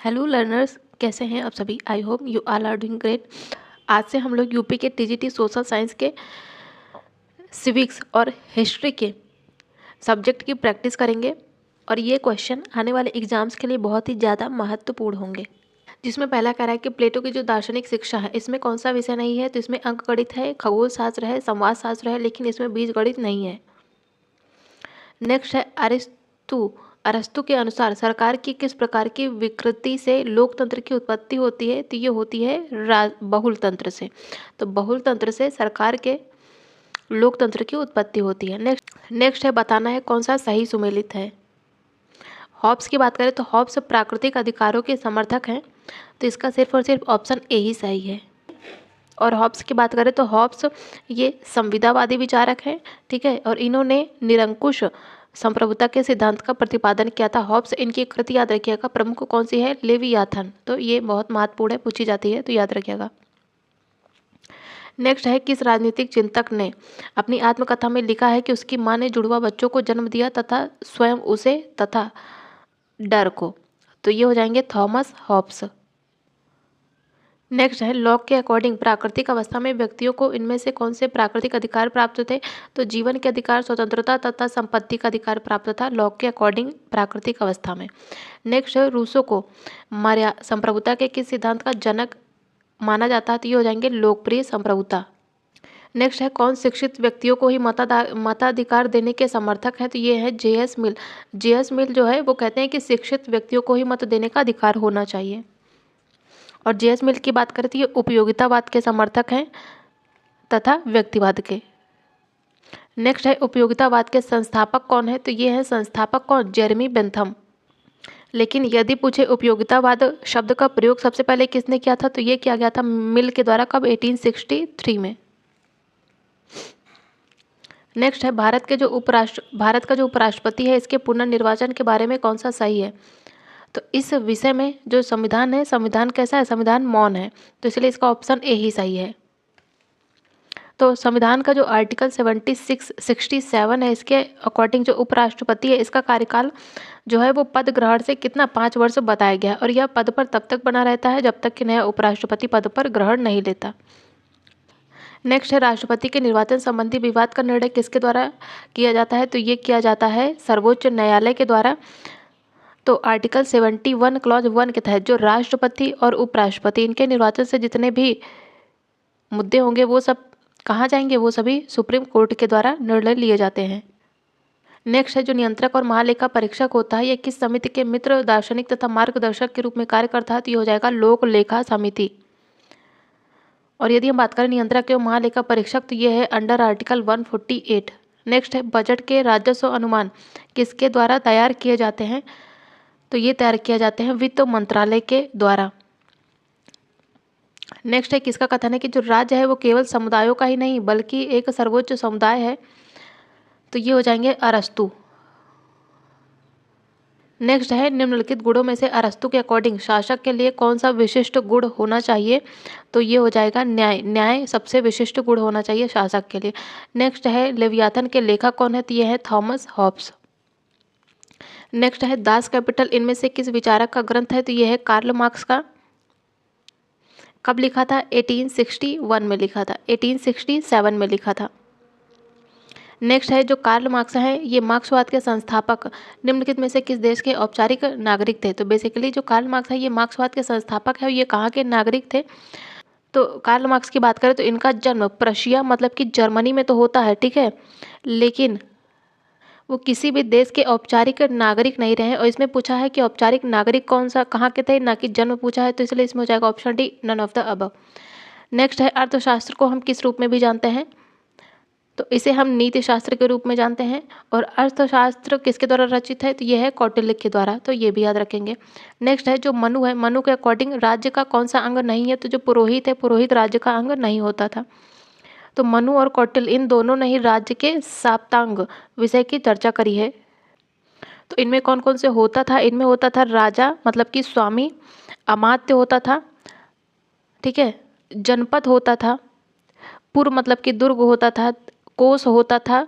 Hello learners, कैसे हैं आप सभी। I hope you all are doing great. आज से हम लोग यूपी के टीजीटी सोशल साइंस के सिविक्स और हिस्ट्री के सब्जेक्ट की प्रैक्टिस करेंगे और ये क्वेश्चन आने वाले एग्जाम्स के लिए बहुत ही ज़्यादा महत्वपूर्ण होंगे। जिसमें पहला कह रहा है कि प्लेटो की जो दार्शनिक शिक्षा है इसमें कौन सा विषय नहीं है, तो इसमें अंक गणित है, खगोल शास्त्र है, संवाद शास्त्र है, लेकिन इसमें बीज गणित नहीं है। नेक्स्ट है अरस्तु के अनुसार सरकार की किस प्रकार की विकृति से लोकतंत्र की उत्पत्ति होती है, तो ये होती है बहुल तंत्र से। तो बहुल तंत्र से सरकार के लोकतंत्र की उत्पत्ति होती है। नेक्स्ट है बताना है कौन सा सही सुमेलित है। हॉब्स की बात करें तो हॉब्स प्राकृतिक अधिकारों के समर्थक हैं, तो इसका सिर्फ और सिर्फ ऑप्शन ए ही सही है। और हॉब्स की बात करें तो हॉब्स ये संविदावादी विचारक हैं, ठीक है, और इन्होंने निरंकुश संप्रभुता के सिद्धांत का प्रतिपादन किया था। हॉब्स, इनकी कृति याद रखिएगा, प्रमुख कौन सी है, लेवियाथन। तो ये बहुत महत्वपूर्ण है, पूछी जाती है तो याद रखिएगा। नेक्स्ट है किस राजनीतिक चिंतक ने अपनी आत्मकथा में लिखा है कि उसकी माँ ने जुड़वा बच्चों को जन्म दिया तथा स्वयं उसे तथा डर को, तो ये हो जाएंगे थॉमस हॉब्स। नेक्स्ट है लॉक के अकॉर्डिंग प्राकृतिक अवस्था में व्यक्तियों को इनमें से कौन से प्राकृतिक अधिकार प्राप्त थे, तो जीवन के अधिकार, स्वतंत्रता तथा संपत्ति का अधिकार प्राप्त था लॉक के अकॉर्डिंग प्राकृतिक अवस्था में। नेक्स्ट है रूसो को संप्रभुता के किस सिद्धांत का जनक माना जाता है, तो ये हो जाएंगे लोकप्रिय संप्रभुता। नेक्स्ट है कौन शिक्षित व्यक्तियों को ही मताधिकार देने के समर्थक हैं, तो ये है जे.एस. मिल। जे.एस. मिल जो है वो कहते हैं कि शिक्षित व्यक्तियों को ही मत देने का अधिकार होना चाहिए। और जे.एस. मिल की बात करें तो ये उपयोगितावाद के समर्थक हैं तथा व्यक्तिवाद के। नेक्स्ट है उपयोगितावाद के संस्थापक कौन है, तो ये है संस्थापक कौन, जेरेमी बेंथम। लेकिन यदि पूछे उपयोगितावाद शब्द का प्रयोग सबसे पहले किसने किया था, तो ये किया गया था मिल के द्वारा। कब, 1863 में। नेक्स्ट है भारत का जो उपराष्ट्रपति है इसके पुनर्निर्वाचन के बारे में कौन सा सही है, तो इस विषय में जो संविधान है, संविधान कैसा है, संविधान मौन है, तो इसलिए इसका ऑप्शन ए ही सही है। तो संविधान का जो आर्टिकल 67 है इसके अकॉर्डिंग जो उपराष्ट्रपति है इसका कार्यकाल जो है वो पद ग्रहण से कितना, 5 वर्ष बताया गया है, और यह पद पर तब तक बना रहता है जब तक कि नया उपराष्ट्रपति पद पर ग्रहण नहीं लेता। नेक्स्ट है राष्ट्रपति के निर्वाचन संबंधी विवाद का निर्णय किसके द्वारा किया जाता है, तो ये किया जाता है सर्वोच्च न्यायालय के द्वारा। तो आर्टिकल 71 क्लॉज 1 के तहत जो राष्ट्रपति और उपराष्ट्रपति इनके निर्वाचन से जितने भी मुद्दे होंगे वो सब कहाँ जाएंगे, वो सभी सुप्रीम कोर्ट के द्वारा निर्णय लिए जाते हैं। नेक्स्ट है जो नियंत्रक और महालेखा परीक्षक होता है, यह किस समिति के मित्र, दार्शनिक तथा मार्गदर्शक के रूप में कार्य करता है, तो ये हो जाएगा लोक लेखा समिति। और यदि हम बात करें नियंत्रक एवं महालेखा परीक्षक, तो ये है अंडर आर्टिकल 148। नेक्स्ट है बजट के राजस्व अनुमान किसके द्वारा तैयार किए जाते हैं, तो ये तैयार किया जाते हैं वित्त मंत्रालय के द्वारा। नेक्स्ट है किसका कथन है कि जो राज्य है वो केवल समुदायों का ही नहीं बल्कि एक सर्वोच्च समुदाय है, तो ये हो जाएंगे अरस्तु। नेक्स्ट है निम्नलिखित गुणों में से अरस्तु के अकॉर्डिंग शासक के लिए कौन सा विशिष्ट गुण होना चाहिए, तो ये हो जाएगा न्याय। न्याय सबसे विशिष्ट गुण होना चाहिए शासक के लिए। नेक्स्ट है लेवियाथन के लेखक कौन है, तो ये है थॉमस हॉब्स। नेक्स्ट है दास कैपिटल इनमें से किस विचारक का ग्रंथ है, तो ये है कार्ल मार्क्स का। कब लिखा था, 1861 में लिखा था, 1867 में लिखा था। नेक्स्ट है जो कार्ल मार्क्स हैं ये मार्क्सवाद के संस्थापक निम्नलिखित में से किस देश के औपचारिक नागरिक थे, तो बेसिकली जो कार्ल मार्क्स है ये मार्क्सवाद के संस्थापक है, ये कहाँ के नागरिक थे, तो कार्ल मार्क्स की बात करें तो इनका जन्म प्रशिया मतलब कि जर्मनी में तो होता है, ठीक है, लेकिन वो किसी भी देश के औपचारिक नागरिक नहीं रहे। और इसमें पूछा है कि औपचारिक नागरिक कौन सा कहाँ के थे, ना कि जन्म पूछा है, तो इसलिए इसमें हो जाएगा option D, none of the above. Next है अर्थशास्त्र को हम किस रूप में भी जानते हैं, तो इसे हम नीति शास्त्र के रूप में जानते हैं। और अर्थशास्त्र किसके द्वारा रचित है, तो यह है कौटिल्य के द्वारा, तो ये भी याद रखेंगे। नेक्स्ट है जो मनु है, मनु के अकॉर्डिंग राज्य का कौन सा अंग नहीं है, तो जो पुरोहित है, पुरोहित राज्य का अंग नहीं होता था। तो मनु और कौटिल्य इन दोनों ने ही राज्य के साप्तांग विषय की चर्चा करी है। तो इनमें कौन कौन से होता था, इनमें होता था राजा मतलब कि स्वामी, अमात्य होता था, ठीक है, जनपद होता था, पुर मतलब कि दुर्ग होता था, कोष होता था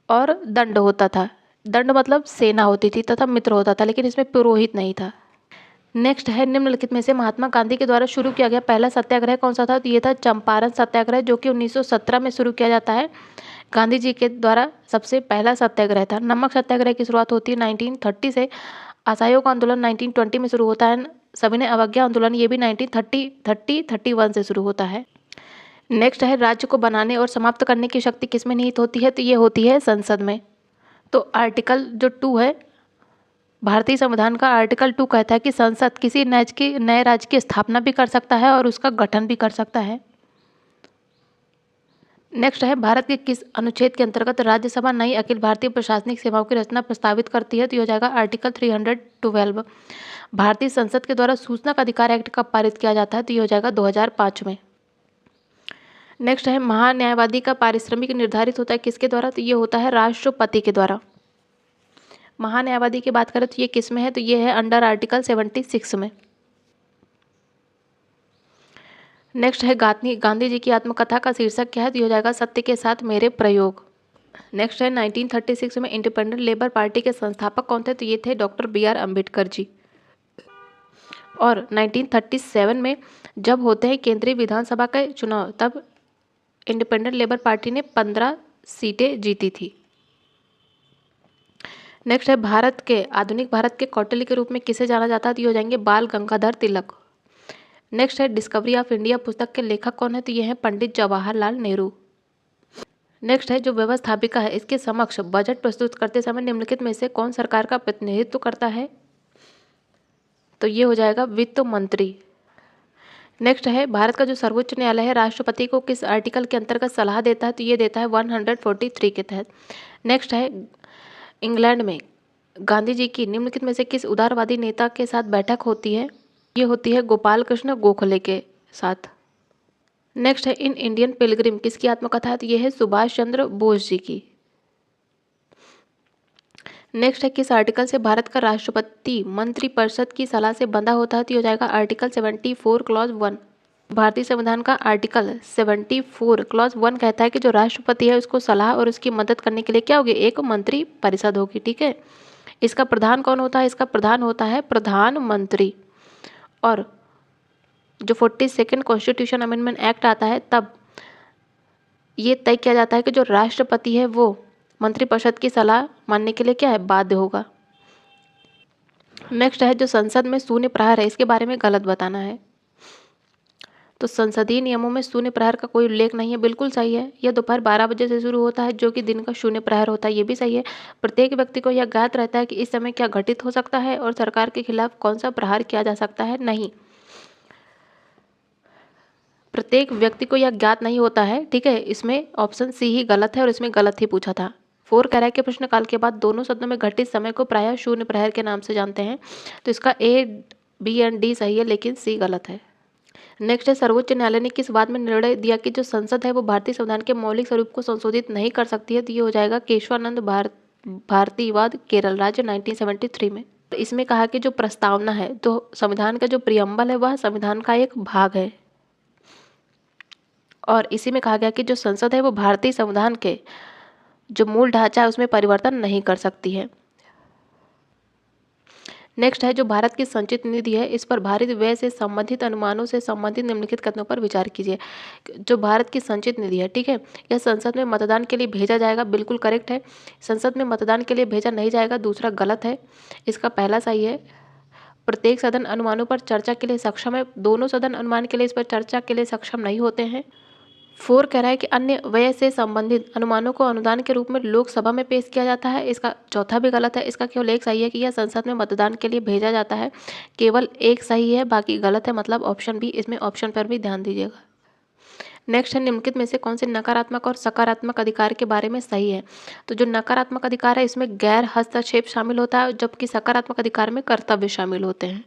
और दंड होता था। दंड मतलब सेना होती थी तथा मित्र होता था, लेकिन इसमें पुरोहित नहीं था। नेक्स्ट है निम्नलिखित में से महात्मा गांधी के द्वारा शुरू किया गया पहला सत्याग्रह कौन सा था? तो ये था चंपारण सत्याग्रह, जो कि 1917 में शुरू किया जाता है। गांधी जी के द्वारा सबसे पहला सत्याग्रह था। नमक सत्याग्रह की शुरुआत होती है 1930 से। असहयोग आंदोलन 1920 में शुरू होता है। सविनय अवज्ञा आंदोलन ये भी 1931 से शुरू होता है। नेक्स्ट है राज्य को बनाने और समाप्त करने की शक्ति किसमें निहित होती है? तो ये होती है संसद में। तो आर्टिकल जो 2 है भारतीय संविधान का, आर्टिकल 2 कहता है कि संसद किसी नए राज्य की स्थापना भी कर सकता है और उसका गठन भी कर सकता है। नेक्स्ट है भारत के किस अनुच्छेद के अंतर्गत राज्यसभा नई अखिल भारतीय प्रशासनिक सेवाओं की रचना प्रस्तावित करती है? तो ये हो जाएगा आर्टिकल 312। भारतीय संसद के द्वारा सूचना का अधिकार एक्ट कब पारित किया जाता है? तो ये हो जाएगा 2005 में। नेक्स्ट है महान्यायवादी का पारिश्रमिक निर्धारित होता है किसके द्वारा? तो ये होता है राष्ट्रपति के द्वारा। महान्यायवादी की बात करें तो ये किस में है? तो ये है अंडर आर्टिकल 76 में। नेक्स्ट है गांधी जी की आत्मकथा का शीर्षक क्या है? तो ये हो जाएगा सत्य के साथ मेरे प्रयोग। नेक्स्ट है 1936 में इंडिपेंडेंट लेबर पार्टी के संस्थापक कौन थे? तो ये थे डॉक्टर BR अम्बेडकर जी। और 1937 में जब होते हैं केंद्रीय विधानसभा के चुनाव, तब इंडिपेंडेंट लेबर पार्टी ने 15 सीटें जीती थी। नेक्स्ट है आधुनिक भारत के कौटिल्य के रूप में किसे जाना जाता है? तो ये हो जाएंगे बाल गंगाधर तिलक। नेक्स्ट है डिस्कवरी ऑफ इंडिया पुस्तक के लेखक कौन है? तो ये है पंडित जवाहरलाल नेहरू। नेक्स्ट है जो व्यवस्थापिका है, इसके समक्ष बजट प्रस्तुत करते समय निम्नलिखित में से कौन सरकार का प्रतिनिधित्व करता है? तो ये हो जाएगा वित्त मंत्री। नेक्स्ट है भारत का जो सर्वोच्च न्यायालय है राष्ट्रपति को किस आर्टिकल के अंतर्गत सलाह देता है? तो ये देता है 143 के तहत। नेक्स्ट है इंग्लैंड में गांधी जी की निम्नलिखित में से किस उदारवादी नेता के साथ बैठक होती है? ये होती है गोपाल कृष्ण गोखले के साथ। नेक्स्ट है इन इंडियन पिलग्रिम किसकी आत्मकथा है? तो ये है सुभाष चंद्र बोस जी की। नेक्स्ट है किस आर्टिकल से भारत का राष्ट्रपति मंत्रिपरिषद की सलाह से बंधा होता है? तो ये हो जाएगा आर्टिकल 74 क्लॉज 1। भारतीय संविधान का आर्टिकल 74 क्लॉज 1 कहता है कि जो राष्ट्रपति है उसको सलाह और उसकी मदद करने के लिए क्या होगी? एक मंत्री परिषद होगी। ठीक है, इसका प्रधान कौन होता है? इसका प्रधान होता है प्रधानमंत्री। और जो 42nd कॉन्स्टिट्यूशन अमेंडमेंट एक्ट आता है तब ये तय किया जाता है कि जो राष्ट्रपति है वो मंत्रिपरिषद की सलाह मानने के लिए क्या है? बाध्य होगा। नेक्स्ट है जो संसद में शून्य प्रहर है, इसके बारे में गलत बताना है। तो संसदीय नियमों में शून्य प्रहर का कोई उल्लेख नहीं है, बिल्कुल सही है। यह दोपहर 12 बजे से शुरू होता है जो कि दिन का शून्य प्रहर होता है, ये भी सही है। प्रत्येक व्यक्ति को यह ज्ञात रहता है कि इस समय क्या घटित हो सकता है और सरकार के खिलाफ कौन सा प्रहार किया जा सकता है। नहीं, प्रत्येक व्यक्ति को यह ज्ञात नहीं होता है। ठीक है, इसमें ऑप्शन सी ही गलत है और इसमें गलत ही पूछा था। 4 कह रहा है कि प्रश्नकाल के बाद दोनों सदनों में घटित समय को प्रायः शून्य प्रहर के नाम से जानते हैं। तो इसका A, B एंड D सही है, लेकिन C गलत है। नेक्स्ट है सर्वोच्च न्यायालय ने किस बात में निर्णय दिया कि जो संसद है वो भारतीय संविधान के मौलिक स्वरूप को संशोधित नहीं कर सकती है? तो ये हो जाएगा केशवानंद भारतीवाद केरल राज्य 1973 में। तो इसमें कहा कि जो प्रस्तावना है, तो संविधान का जो प्रियम्बल है वह संविधान का एक भाग है और इसी में कहा गया कि जो संसद है वो भारतीय संविधान के जो मूल ढांचा है उसमें परिवर्तन नहीं कर सकती है। नेक्स्ट है जो भारत की संचित निधि है, इस पर भारित व्यय से संबंधित अनुमानों से संबंधित निम्नलिखित कथनों पर विचार कीजिए। जो भारत की संचित निधि है, ठीक है, यह संसद में मतदान के लिए भेजा जाएगा, बिल्कुल करेक्ट है। संसद में मतदान के लिए भेजा नहीं जाएगा, दूसरा गलत है, इसका पहला सही है। प्रत्येक सदन अनुमानों पर चर्चा के लिए सक्षम है, दोनों सदन अनुमान के लिए इस पर चर्चा के लिए सक्षम नहीं होते हैं। 4 कह रहा है कि अन्य व्यय से संबंधित अनुमानों को अनुदान के रूप में लोकसभा में पेश किया जाता है, इसका चौथा भी गलत है। इसका केवल एक सही है कि यह संसद में मतदान के लिए भेजा जाता है, केवल एक सही है, बाकी गलत है, मतलब ऑप्शन बी। इसमें ऑप्शन पर भी ध्यान दीजिएगा। नेक्स्ट है निम्नलिखित में से कौन से नकारात्मक और सकारात्मक अधिकार के बारे में सही है? तो जो नकारात्मक अधिकार है इसमें गैर हस्तक्षेप शामिल होता है, जबकि सकारात्मक अधिकार में कर्तव्य शामिल होते हैं।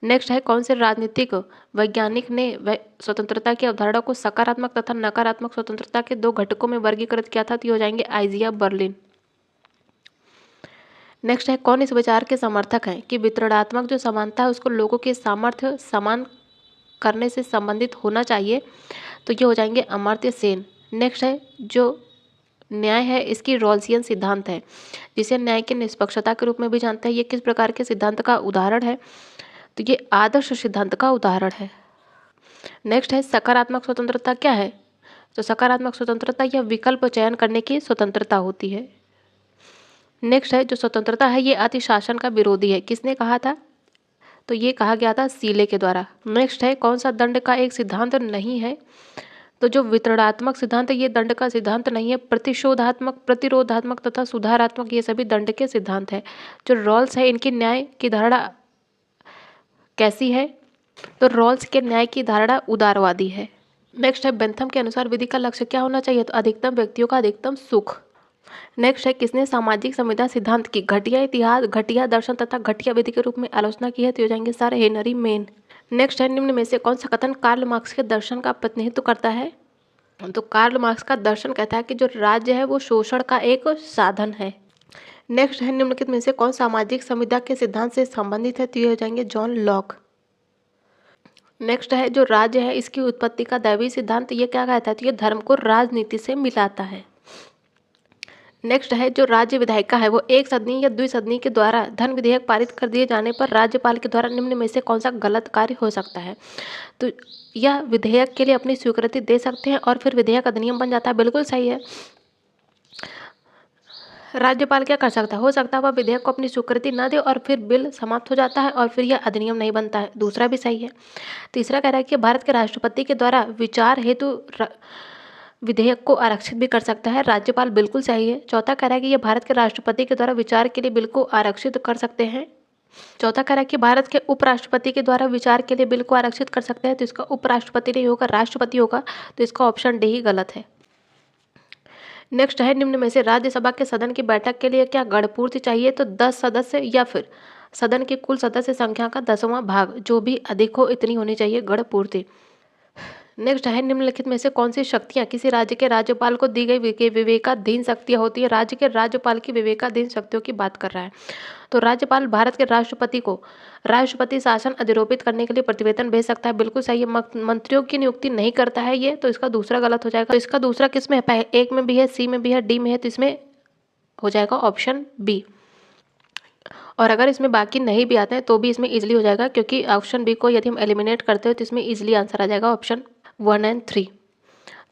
नेक्स्ट है कौन से राजनीतिक वैज्ञानिक ने स्वतंत्रता की अवधारणा को सकारात्मक तथा नकारात्मक स्वतंत्रता के 2 घटकों में वर्गीकृत किया था? तो ये हो जाएंगे आइजिया बर्लिन। नेक्स्ट है कौन इस विचार के समर्थक हैं कि वितरणात्मक जो समानता है उसको लोगों के सामर्थ्य समान करने से संबंधित होना चाहिए? तो ये हो जाएंगे अमर्त्य सेन। नेक्स्ट है जो न्याय है इसकी रॉल्सियन सिद्धांत है, जिसे न्याय की निष्पक्षता के रूप में भी जानते हैं। ये किस प्रकार के सिद्धांत का उदाहरण है? तो ये आदर्श सिद्धांत का उदाहरण है। नेक्स्ट है सकारात्मक स्वतंत्रता क्या है? तो सकारात्मक स्वतंत्रता यह विकल्प चयन करने की स्वतंत्रता होती है। नेक्स्ट है जो स्वतंत्रता है ये अति शासन का विरोधी है। किसने कहा था? तो ये कहा गया था सीले के द्वारा। नेक्स्ट है कौन सा दंड का एक सिद्धांत नहीं है? तो जो वितरणात्मक सिद्धांत है ये दंड का सिद्धांत नहीं है। प्रतिशोधात्मक, प्रतिरोधात्मक तथा सुधारात्मक ये सभी दंड के सिद्धांत है। जो रॉल्स है इनकी न्याय की धारणा कैसी है? तो रॉल्स के न्याय की धारणा उदारवादी है। नेक्स्ट है बेंथम के अनुसार विधि का लक्ष्य क्या होना चाहिए? तो अधिकतम व्यक्तियों का अधिकतम सुख। नेक्स्ट है किसने सामाजिक संविदा सिद्धांत की घटिया इतिहास, घटिया दर्शन तथा घटिया विधि के रूप में आलोचना की है? तो हो जाएंगे सर हेनरी मेन। नेक्स्ट है निम्न में से कौन सा कथन कार्ल मार्क्स के दर्शन का प्रतिनिधित्व करता है? तो कार्ल मार्क्स का दर्शन कहता है कि जो राज्य है वो शोषण का एक साधन है। नेक्स्ट है निम्नलिखित में से कौन सामाजिक संविदा के सिद्धांत से संबंधित है? तो ये हो जाएंगे जॉन लॉक। नेक्स्ट है जो राज्य है इसकी उत्पत्ति का दैवीय सिद्धांत ये क्या कहता है? तो ये धर्म को राजनीति से मिलाता है। नेक्स्ट है जो राज्य विधायिका है वो एक सदनी या द्विसदनी के द्वारा धन विधेयक पारित कर दिए जाने पर राज्यपाल के द्वारा निम्न में से कौन सा गलत कार्य हो सकता है? तो यह विधेयक के लिए अपनी स्वीकृति दे सकते हैं और फिर विधेयक अधिनियम बन जाता है। बिल्कुल सही है। राज्यपाल क्या कर सकता है? हो सकता है वह विधेयक को अपनी स्वीकृति न दे और फिर बिल समाप्त हो जाता है और फिर यह अधिनियम नहीं बनता है। दूसरा भी सही है। तीसरा कह रहा है कि भारत के राष्ट्रपति के द्वारा विचार हेतु विधेयक को आरक्षित भी कर सकता है। राज्यपाल बिल्कुल सही है। चौथा कह रहा है कि यह भारत के राष्ट्रपति के द्वारा विचार के लिए बिल को आरक्षित कर सकते हैं। चौथा कह रहा है कि भारत के उपराष्ट्रपति के द्वारा विचार के लिए बिल को आरक्षित कर सकते हैं। तो इसका उपराष्ट्रपति नहीं होगा, राष्ट्रपति होगा। तो इसका ऑप्शन डी ही गलत है। नेक्स्ट है निम्न में से राज्यसभा के सदन की बैठक के लिए क्या गणपूर्ति चाहिए? तो 10 सदस्य या फिर सदन की कुल सदस्य संख्या का 10वां भाग, जो भी अधिक हो इतनी होनी चाहिए गणपूर्ति। नेक्स्ट है निम्नलिखित में से कौन सी शक्तियां किसी राज्य के राज्यपाल को दी गई विवेकाधीन शक्तियां होती है? राज्य के राज्यपाल की विवेकाधीन शक्तियों की बात कर रहा है। तो राज्यपाल भारत के राष्ट्रपति को राष्ट्रपति शासन अधिरोपित करने के लिए प्रतिवेदन भेज सकता है। बिल्कुल सही है। मंत्रियों की नियुक्ति नहीं करता है ये, तो इसका दूसरा गलत हो जाएगा। तो इसका दूसरा किस में है? एक में भी है, सी में भी है, डी में है। तो इसमें हो जाएगा ऑप्शन बी। और अगर इसमें बाकी नहीं भी आते हैं तो भी इसमें इजिली हो जाएगा, क्योंकि ऑप्शन बी को यदि हम एलिमिनेट करते हो तो इसमें इजिली आंसर आ जाएगा ऑप्शन 1 और 3।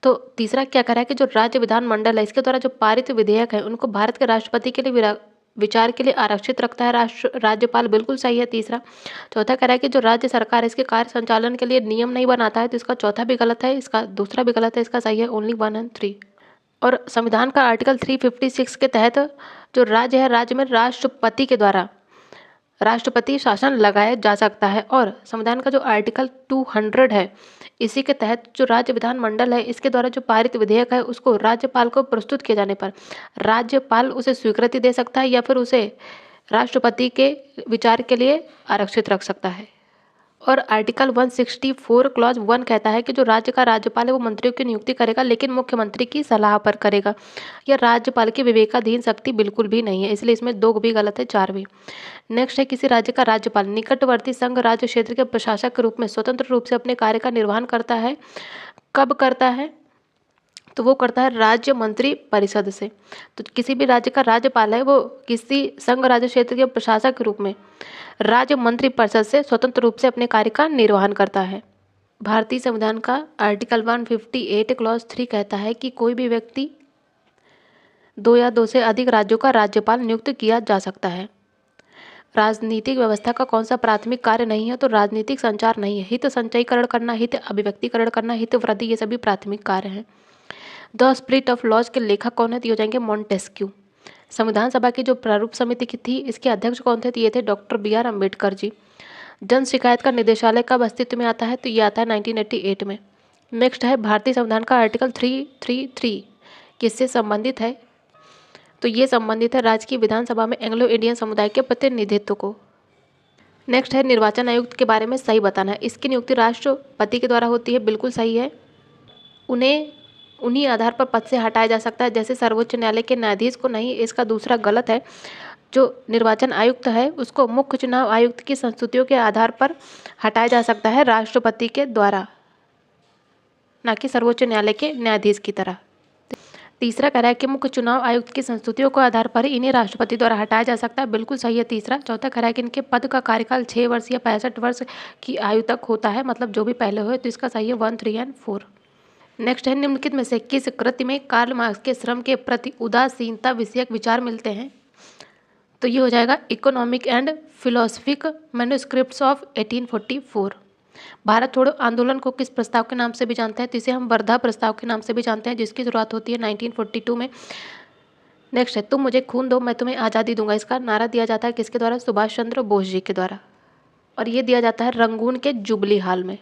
तो तीसरा क्या कह रहा है कि जो राज्य विधानमंडल है इसके द्वारा जो पारित विधेयक है उनको भारत के राष्ट्रपति के लिए विचार के लिए आरक्षित रखता है राज्यपाल। बिल्कुल सही है तीसरा। चौथा कह रहा है कि जो राज्य सरकार है इसके कार्य संचालन के लिए नियम नहीं बनाता है। तो इसका चौथा भी गलत है, इसका दूसरा भी गलत है, इसका सही है ओनली 1 और 3। और संविधान का आर्टिकल 356 के तहत जो राज्य है राज्य में राष्ट्रपति के द्वारा राष्ट्रपति शासन लगाया जा सकता है। और संविधान का जो आर्टिकल 200 है इसी के तहत जो राज्य विधानमंडल है इसके द्वारा जो पारित विधेयक है उसको राज्यपाल को प्रस्तुत किए जाने पर राज्यपाल उसे स्वीकृति दे सकता है या फिर उसे राष्ट्रपति के विचार के लिए आरक्षित रख सकता है। और आर्टिकल 164 क्लॉज 1 कहता है कि जो राज्य का राज्यपाल है वो मंत्रियों की नियुक्ति करेगा लेकिन मुख्यमंत्री की सलाह पर करेगा। यह राज्यपाल की विवेकाधीन शक्ति बिल्कुल भी नहीं है, इसलिए इसमें 2 भी गलत है, 4 भी। नेक्स्ट है किसी राज्य का राज्यपाल निकटवर्ती संघ राज्य क्षेत्र के प्रशासक के रूप में स्वतंत्र रूप से अपने कार्य का निर्वहन करता है। कब करता है? तो वो करता है राज्य मंत्री परिषद से। तो किसी भी राज्य का राज्यपाल है वो किसी संघ राज्य क्षेत्र के प्रशासक के रूप में राज्य मंत्री परिषद से स्वतंत्र रूप से अपने कार्य का निर्वहन करता है। भारतीय संविधान का आर्टिकल 158 क्लॉज 3 कहता है कि कोई भी व्यक्ति 2 या 2 से अधिक राज्यों का राज्यपाल नियुक्त किया जा सकता है। राजनीतिक व्यवस्था का कौन सा प्राथमिक कार्य नहीं है? तो राजनीतिक संचार नहीं है। हित संचयीकरण करना, हित अभिव्यक्तिकरण करना, हित वृद्धि, ये सभी प्राथमिक कार्य हैं। द स्पिरिट ऑफ लॉज के लेखक कौन है? तो हो जाएंगे मॉन्टेस्क्यू। संविधान सभा की जो प्रारूप समिति की थी इसके अध्यक्ष कौन थे? तो ये थे डॉक्टर BR अम्बेडकर जी। जन शिकायत का निदेशालय कब अस्तित्व में आता है? तो ये आता है 1988 में। नेक्स्ट है भारतीय संविधान का आर्टिकल 333 किससे संबंधित है? तो ये संबंधित है राज्य की विधानसभा में एंग्लो इंडियन समुदाय के प्रतिनिधित्व को। नेक्स्ट है निर्वाचन आयुक्त के बारे में सही बताना है। इसकी नियुक्ति राष्ट्रपति के द्वारा होती है। बिल्कुल सही है। उन्हें उन्हीं आधार पर पद से हटाया जा सकता है जैसे सर्वोच्च न्यायालय के न्यायाधीश को नहीं। इसका दूसरा गलत है। जो निर्वाचन आयुक्त है उसको मुख्य चुनाव आयुक्त की संस्तुतियों के आधार पर हटाया जा सकता है राष्ट्रपति के द्वारा, ना कि सर्वोच्च न्यायालय के न्यायाधीश की तरह। तीसरा कह रहा है कि मुख्य चुनाव आयुक्त की संस्तुतियों के आधार पर इन्हें राष्ट्रपति द्वारा हटाया जा सकता है। बिल्कुल सही है तीसरा। चौथा कह रहा है कि इनके पद का कार्यकाल 6 वर्ष या 65 वर्ष की आयु तक होता है, मतलब जो भी पहले हुए। तो इसका सही है 1, 3 एंड 4। नेक्स्ट है, निम्नलिखित में से किस कृति में कार्ल मार्क्स के श्रम के प्रति उदासीनता विषयक विचार मिलते हैं? तो ये हो जाएगा economic and philosophic manuscripts of 1844। Bharat छोड़ो आंदोलन को किस प्रस्ताव के नाम से भी जानते हैं? तो इसे हम वर्धा प्रस्ताव के नाम से भी जानते हैं, जिसकी शुरुआत होती है 1942 में। नेक्स्ट है, तुम मुझे खून दो मैं तुम्हें आज़ादी दूंगा। इसका नारा दिया जाता है किसके द्वारा? सुभाष चंद्र बोस जी के द्वारा। और ये दिया जाता है रंगून के जुबली हाल में।